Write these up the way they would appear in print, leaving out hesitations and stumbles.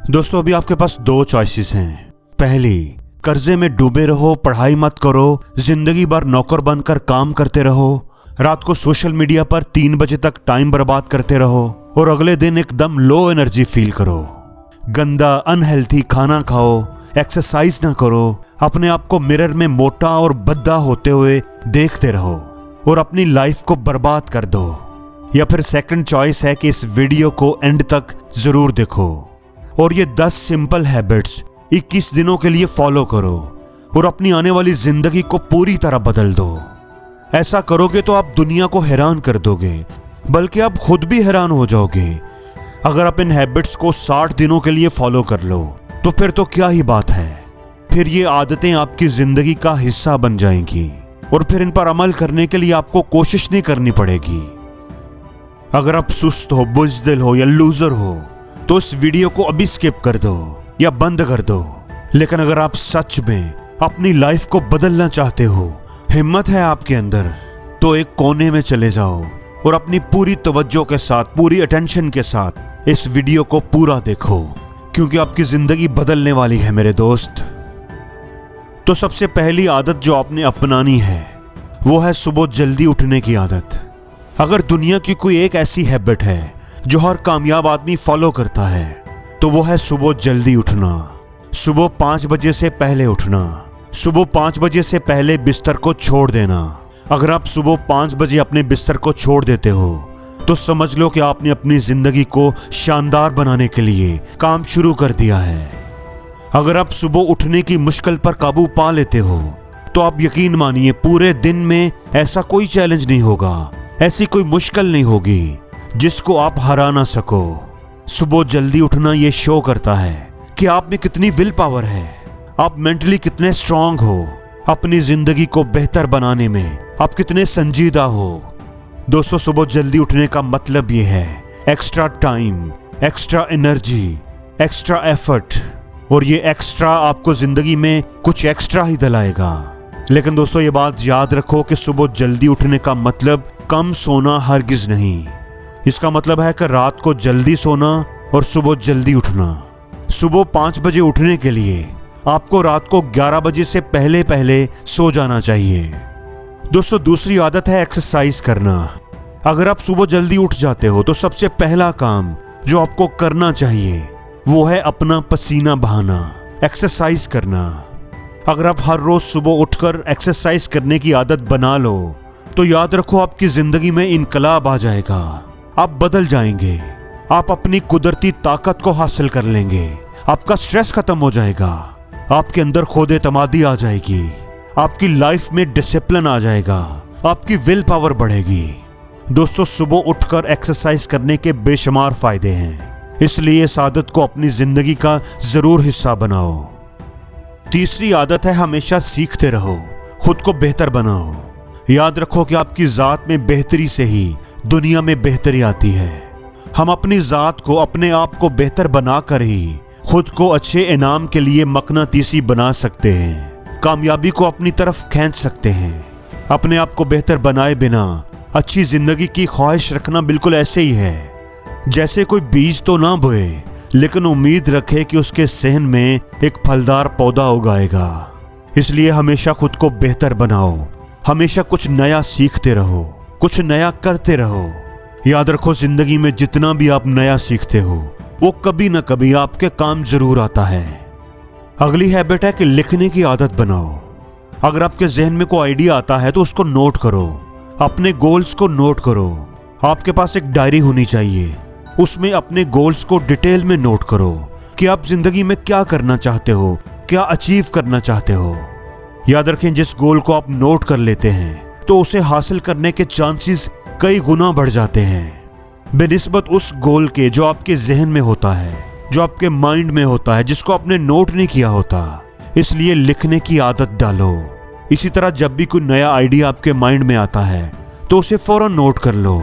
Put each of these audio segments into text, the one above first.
दोस्तों अभी आपके पास दो चॉइसेस हैं। पहली, कर्जे में डूबे रहो, पढ़ाई मत करो, जिंदगी भर नौकर बनकर काम करते रहो, रात को सोशल मीडिया पर 3 बजे तक टाइम बर्बाद करते रहो और अगले दिन एकदम लो एनर्जी फील करो। गंदा अनहेल्थी खाना खाओ, एक्सरसाइज ना करो, अपने आप को मिरर में मोटा और भद्दा होते हुए देखते रहो और अपनी लाइफ को बर्बाद कर दो। या फिर सेकंड चॉइस है कि इस वीडियो को एंड तक जरूर देखो और ये 10 सिंपल हैबिट्स 21 दिनों के लिए फॉलो करो और अपनी आने वाली जिंदगी को पूरी तरह बदल दो। ऐसा करोगे तो आप दुनिया को हैरान कर दोगे, बल्कि आप खुद भी हैरान हो जाओगे। अगर आप इन हैबिट्स को 60 दिनों के लिए फॉलो कर लो तो फिर तो क्या ही बात है। फिर ये आदतें आपकी जिंदगी का हिस्सा बन जाएंगी और फिर इन पर अमल करने के लिए आपको कोशिश नहीं करनी पड़ेगी। अगर आप सुस्त हो, बुज़दिल हो या लूजर हो तो इस वीडियो को अभी स्किप कर दो या बंद कर दो। लेकिन अगर आप सच में अपनी लाइफ को बदलना चाहते हो, हिम्मत है आपके अंदर, तो एक कोने में चले जाओ और अपनी पूरी तवज्जो के साथ, पूरी अटेंशन के साथ इस वीडियो को पूरा देखो, क्योंकि आपकी जिंदगी बदलने वाली है मेरे दोस्त। तो सबसे पहली आदत जो आपने अपनानी है वो है सुबह जल्दी उठने की आदत। अगर दुनिया की कोई एक ऐसी हैबिट है जो हर कामयाब आदमी फॉलो करता है तो वो है सुबह जल्दी उठना। सुबह 5 बजे से पहले उठना, सुबह 5 बजे से पहले बिस्तर को छोड़ देना। अगर आप सुबह 5 बजे अपने बिस्तर को छोड़ देते हो तो समझ लो कि आपने अपनी जिंदगी को शानदार बनाने के लिए काम शुरू कर दिया है। अगर आप सुबह उठने की मुश्किल पर काबू पा लेते हो तो आप यकीन मानिए पूरे दिन में ऐसा कोई चैलेंज नहीं होगा, ऐसी कोई मुश्किल नहीं होगी जिसको आप हरा ना सको। सुबह जल्दी उठना ये शो करता है कि आप में कितनी विल पावर है, आप मेंटली कितने स्ट्रांग हो, अपनी जिंदगी को बेहतर बनाने में आप कितने संजीदा हो। दोस्तों सुबह जल्दी उठने का मतलब ये है extra time, extra energy, extra effort, और ये एक्स्ट्रा आपको जिंदगी में कुछ एक्स्ट्रा ही दिलाएगा। लेकिन दोस्तों ये बात याद रखो कि सुबह जल्दी उठने का मतलब कम सोना हरगिज नहीं। इसका मतलब है कि रात को जल्दी सोना और सुबह जल्दी उठना। सुबह 5 बजे उठने के लिए आपको रात को 11 बजे से पहले पहले सो जाना चाहिए। दोस्तों दूसरी आदत है एक्सरसाइज करना। अगर आप सुबह जल्दी उठ जाते हो तो सबसे पहला काम जो आपको करना चाहिए वो है अपना पसीना बहाना, एक्सरसाइज करना। अगर आप हर रोज सुबह उठकर एक्सरसाइज करने की आदत बना लो तो याद रखो आपकी जिंदगी में इनकलाब आ जाएगा। आप बदल जाएंगे, आप अपनी कुदरती ताकत को हासिल कर लेंगे, आपका स्ट्रेस खत्म हो जाएगा, आपके अंदर खुद एतमादी आ जाएगी, आपकी लाइफ में डिसिप्लिन आ जाएगा, आपकी विल पावर बढ़ेगी। दोस्तों सुबह उठकर एक्सरसाइज करने के बेशुमार फायदे हैं, इसलिए इस आदत को अपनी जिंदगी का जरूर हिस्सा बनाओ। तीसरी आदत है हमेशा सीखते रहो, खुद को बेहतर बनाओ। याद रखो कि आपकी जात में बेहतरी से ही दुनिया में बेहतरी आती है। हम अपनी जात को, अपने आप को बेहतर बनाकर ही खुद को अच्छे इनाम के लिए मकनातीसी बना सकते हैं, कामयाबी को अपनी तरफ खींच सकते हैं। अपने आप को बेहतर बनाए बिना अच्छी जिंदगी की ख्वाहिश रखना बिल्कुल ऐसे ही है जैसे कोई बीज तो ना बोए लेकिन उम्मीद रखे कि उसके सहन में एक फलदार पौधा उगाएगा। इसलिए हमेशा खुद को बेहतर बनाओ, हमेशा कुछ नया सीखते रहो, कुछ नया करते रहो। याद रखो जिंदगी में जितना भी आप नया सीखते हो वो कभी ना कभी आपके काम जरूर आता है। अगली हैबिट है कि लिखने की आदत बनाओ। अगर आपके जहन में कोई आइडिया आता है तो उसको नोट करो, अपने गोल्स को नोट करो। आपके पास एक डायरी होनी चाहिए, उसमें अपने गोल्स को डिटेल में नोट करो कि आप जिंदगी में क्या करना चाहते हो, क्या अचीव करना चाहते हो। याद रखें जिस गोल को आप नोट कर लेते हैं तो उसे हासिल करने के चांसेस कई गुना बढ़ जाते हैं बेनिस्बत उस गोल के जो आपके जहन में होता है, जो आपके माइंड में होता है, जिसको आपने नोट नहीं किया होता। इसलिए लिखने की आदत डालो। इसी तरह जब भी कोई नया आइडिया आपके माइंड में आता है तो उसे फौरन नोट कर लो,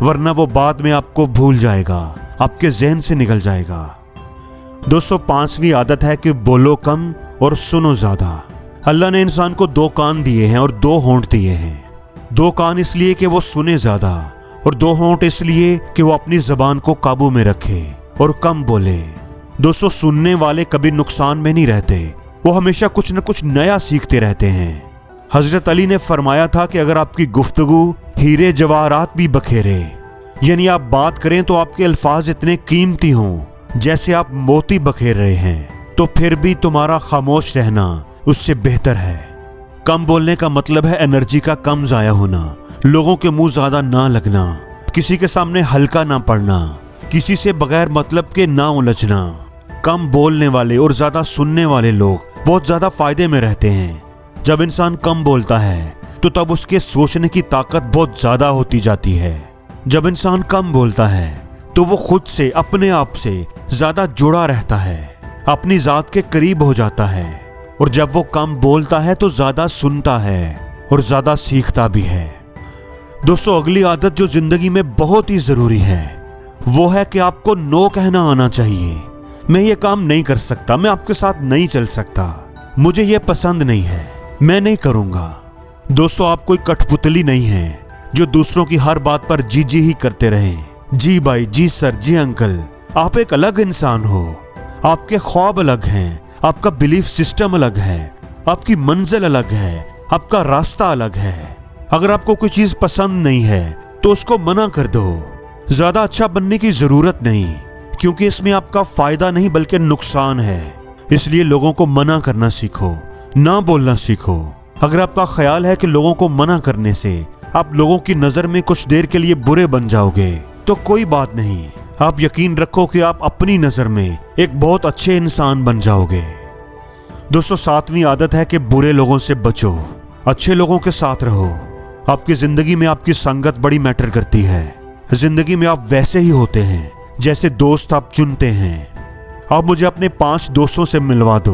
वरना वो बाद में आपको भूल जाएगा, आपके जहन से निकल जाएगा। दोस्तों 5वीं आदत है कि बोलो कम और सुनो ज्यादा। अल्लाह ने इंसान को 2 कान दिए हैं और 2 होंठ दिए हैं। 2 कान इसलिए कि वो सुने ज्यादा और 2 होंठ इसलिए कि वो अपनी जबान को काबू में रखे और कम बोले। दोस्तों, सुनने वाले कभी नुकसान में नहीं रहते, वो हमेशा कुछ न कुछ नया सीखते रहते हैं। हजरत अली ने फरमाया था कि अगर आपकी गुफ्तगू हीरे जवाहरात भी बखेरे, यानी आप बात करें तो आपके अल्फाज इतने कीमती हों जैसे आप मोती बखेर रहे हैं, तो फिर भी तुम्हारा खामोश रहना उससे बेहतर है। कम बोलने का मतलब है एनर्जी का कम जाया होना, लोगों के मुंह ज्यादा ना लगना, किसी के सामने हल्का ना पड़ना, किसी से बगैर मतलब के ना उलझना। कम बोलने वाले और ज्यादा सुनने वाले लोग बहुत ज्यादा फायदे में रहते हैं। जब इंसान कम बोलता है तो तब उसके सोचने की ताकत बहुत ज्यादा होती जाती है। जब इंसान कम बोलता है तो वो खुद से, अपने आप से ज्यादा जुड़ा रहता है, अपनी जात के करीब हो जाता है। और जब वो कम बोलता है तो ज्यादा सुनता है और ज्यादा सीखता भी है। दोस्तों, अगली आदत जो जिंदगी में बहुत ही जरूरी है वो है कि आपको नो कहना आना चाहिए। मैं ये काम नहीं कर सकता, मैं आपके साथ नहीं चल सकता, मुझे ये पसंद नहीं है, मैं नहीं करूंगा। दोस्तों, आप कोई कठपुतली नहीं है जो दूसरों की हर बात पर जी जी ही करते रहें। जी भाई, जी सर, जी अंकल। आप एक अलग इंसान हो, आपके ख्वाब अलग हैं, आपका बिलीफ सिस्टम अलग है, आपकी मंजिल अलग है, आपका रास्ता अलग है। अगर आपको कोई चीज पसंद नहीं है तो उसको मना कर दो। ज्यादा अच्छा बनने की जरूरत नहीं, क्योंकि इसमें आपका फायदा नहीं बल्कि नुकसान है। इसलिए लोगों को मना करना सीखो, ना बोलना सीखो। अगर आपका ख्याल है कि लोगों को मना करने से आप लोगों की नजर में कुछ देर के लिए बुरे बन जाओगे, तो कोई बात नहीं। आप यकीन रखो कि आप अपनी नजर में एक बहुत अच्छे इंसान बन जाओगे। दोस्तों, 7वीं आदत है कि बुरे लोगों से बचो, अच्छे लोगों के साथ रहो। आपकी जिंदगी में आपकी संगत बड़ी मैटर करती है। जिंदगी में आप वैसे ही होते हैं जैसे दोस्त आप चुनते हैं। आप मुझे अपने 5 दोस्तों से मिलवा दो,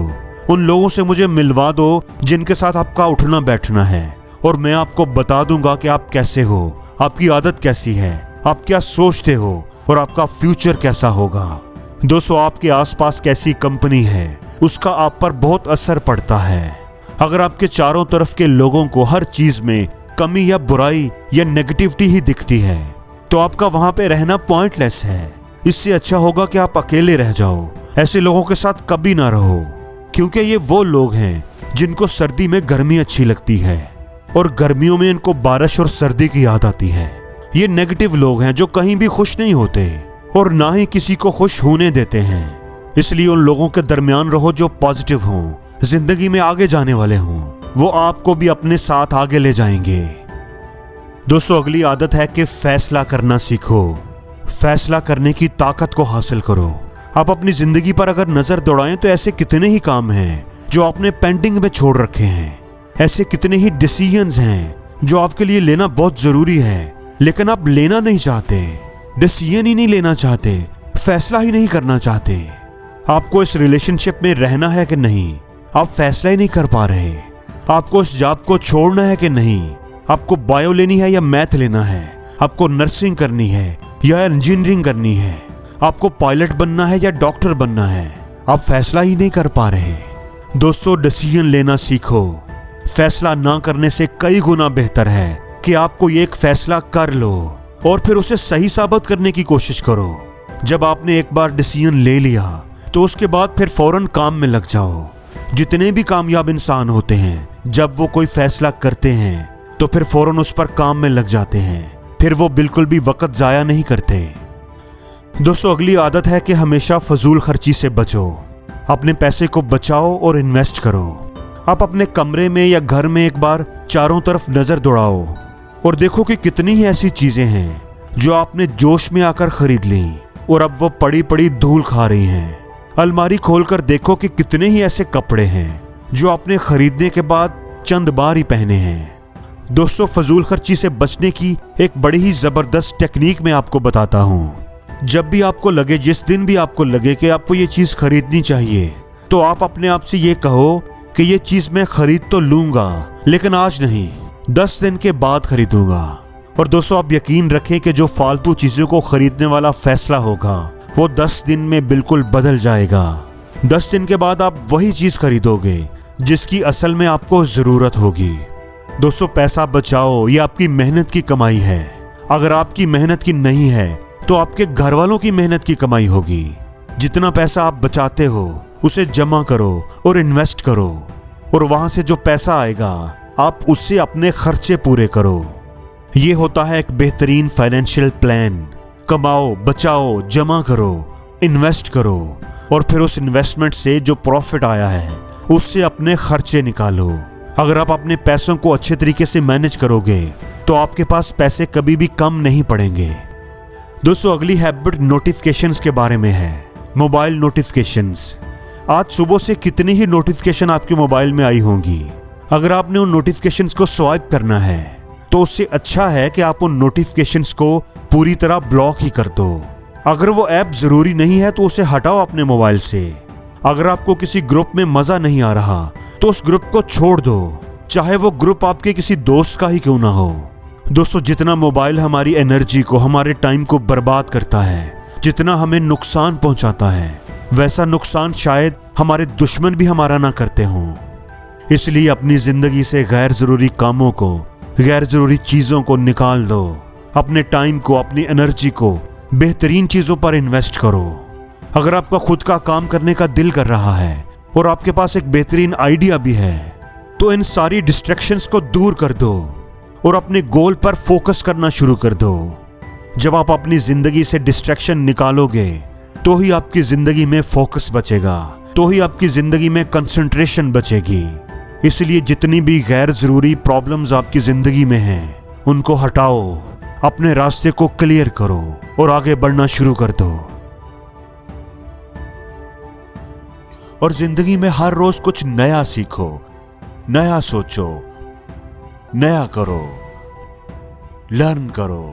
उन लोगों से मुझे मिलवा दो जिनके साथ आपका उठना बैठना है, और मैं आपको बता दूंगा कि आप कैसे हो, आपकी आदत कैसी है, आप क्या सोचते हो और आपका फ्यूचर कैसा होगा। दोस्तों, आपके आसपास कैसी कंपनी है उसका आप पर बहुत असर पड़ता है। अगर आपके चारों तरफ के लोगों को हर चीज में कमी या बुराई या नेगेटिविटी ही दिखती है तो आपका वहां पे रहना पॉइंटलेस है। इससे अच्छा होगा कि आप अकेले रह जाओ। ऐसे लोगों के साथ कभी ना रहो, क्योंकि ये वो लोग हैं जिनको सर्दी में गर्मी अच्छी लगती है और गर्मियों में इनको बारिश और सर्दी की याद आती है। ये नेगेटिव लोग हैं जो कहीं भी खुश नहीं होते और ना ही किसी को खुश होने देते हैं। इसलिए उन लोगों के दरमियान रहो जो पॉजिटिव हों, जिंदगी में आगे जाने वाले हों। वो आपको भी अपने साथ आगे ले जाएंगे। दोस्तों, अगली आदत है कि फैसला करना सीखो। फैसला करने की ताकत को हासिल करो। आप अपनी जिंदगी पर अगर नजर दौड़ाएं तो ऐसे कितने ही काम हैं जो आपने पेंडिंग में छोड़ रखे हैं। ऐसे कितने ही डिसीजंस हैं जो आपके लिए लेना बहुत जरूरी है, लेकिन आप लेना नहीं चाहते, डिसीजन ही नहीं लेना चाहते, फैसला ही नहीं करना चाहते। आपको इस रिलेशनशिप में रहना है कि नहीं, आप फैसला ही नहीं कर पा रहे। आपको इस जॉब को छोड़ना है कि नहीं, आपको बायो लेनी है या मैथ लेना है, आपको नर्सिंग करनी है या इंजीनियरिंग करनी है, आपको पायलट बनना है या डॉक्टर बनना है, आप फैसला ही नहीं कर पा रहे। दोस्तों, डिसीजन लेना सीखो। फैसला ना करने से कई गुना बेहतर है कि आप कोई एक फैसला कर लो और फिर उसे सही साबित करने की कोशिश करो। जब आपने एक बार डिसीजन ले लिया तो उसके बाद फिर फौरन काम में लग जाओ। जितने भी कामयाब इंसान होते हैं, जब वो कोई फैसला करते हैं तो फिर फौरन उस पर काम में लग जाते हैं, फिर वो बिल्कुल भी वक्त जाया नहीं करते। दोस्तों, अगली आदत है कि हमेशा फजूल खर्ची से बचो। अपने पैसे को बचाओ और इन्वेस्ट करो। आप अपने कमरे में या घर में एक बार चारों तरफ नजर दौड़ाओ और देखो कि कितनी ही ऐसी चीजें हैं जो आपने जोश में आकर खरीद ली और अब वो पड़ी पड़ी धूल खा रही हैं। अलमारी खोलकर देखो कि कितने ही ऐसे कपड़े हैं जो आपने खरीदने के बाद चंद बार ही पहने हैं। दोस्तों, फजूल खर्ची से बचने की एक बड़ी ही जबरदस्त टेक्निक मैं आपको बताता हूँ। जब भी आपको लगे, जिस दिन भी आपको लगे कि आपको ये चीज खरीदनी चाहिए, तो आप अपने आप से ये कहो कि ये चीज मैं खरीद तो लूंगा, लेकिन आज नहीं, 10 दिन के बाद खरीदूंगा। और दोस्तों, आप यकीन रखें कि जो फालतू चीजों को खरीदने वाला फैसला होगा वो 10 दिन में बिल्कुल बदल जाएगा। 10 दिन के बाद आप वही चीज खरीदोगे जिसकी असल में आपको जरूरत होगी। दोस्तों, पैसा बचाओ, ये आपकी मेहनत की कमाई है। अगर आपकी मेहनत की नहीं है तो आपके घर वालों की मेहनत की कमाई होगी। जितना पैसा आप बचाते हो उसे जमा करो और इन्वेस्ट करो, और वहां से जो पैसा आएगा आप उससे अपने खर्चे पूरे करो। ये होता है एक बेहतरीन फाइनेंशियल प्लान। कमाओ, बचाओ, जमा करो, इन्वेस्ट करो, और फिर उस इन्वेस्टमेंट से जो प्रॉफिट आया है उससे अपने खर्चे निकालो। अगर आप अपने पैसों को अच्छे तरीके से मैनेज करोगे तो आपके पास पैसे कभी भी कम नहीं पड़ेंगे। दोस्तों, अगली हैबिट नोटिफिकेशंस के बारे में है। Mobile notifications. आज सुबह से कितनी ही नोटिफिकेशन आपके मोबाइल में आई होंगी। अगर आपने उन नोटिफिकेशंस को स्वाइप करना है तो उससे अच्छा है कि आप उन नोटिफिकेशंस को पूरी तरह ब्लॉक ही कर दो। अगर वो ऐप जरूरी नहीं है तो उसे हटाओ अपने मोबाइल से। अगर आपको किसी ग्रुप में मजा नहीं आ रहा तो उस ग्रुप को छोड़ दो, चाहे वो ग्रुप आपके किसी दोस्त का ही क्यों ना हो। दोस्तों, जितना मोबाइल हमारी एनर्जी को, हमारे टाइम को बर्बाद करता है, जितना हमें नुकसान पहुंचाता है, वैसा नुकसान शायद हमारे दुश्मन भी हमारा ना करते हों। इसलिए अपनी जिंदगी से गैर जरूरी कामों को, गैर जरूरी चीजों को निकाल दो। अपने टाइम को, अपनी एनर्जी को बेहतरीन चीजों पर इन्वेस्ट करो। अगर आपका खुद का काम करने का दिल कर रहा है और आपके पास एक बेहतरीन आइडिया भी है तो इन सारी डिस्ट्रैक्शंस को दूर कर दो और अपने गोल पर फोकस करना शुरू कर दो। जब आप अपनी जिंदगी से डिस्ट्रैक्शन निकालोगे तो ही आपकी जिंदगी में फोकस बचेगा, तो ही आपकी जिंदगी में कंसंट्रेशन बचेगी। इसलिए जितनी भी गैर जरूरी प्रॉब्लम्स आपकी जिंदगी में हैं उनको हटाओ, अपने रास्ते को क्लियर करो और आगे बढ़ना शुरू कर दो। और जिंदगी में हर रोज कुछ नया सीखो, नया सोचो, नया करो, लर्न करो।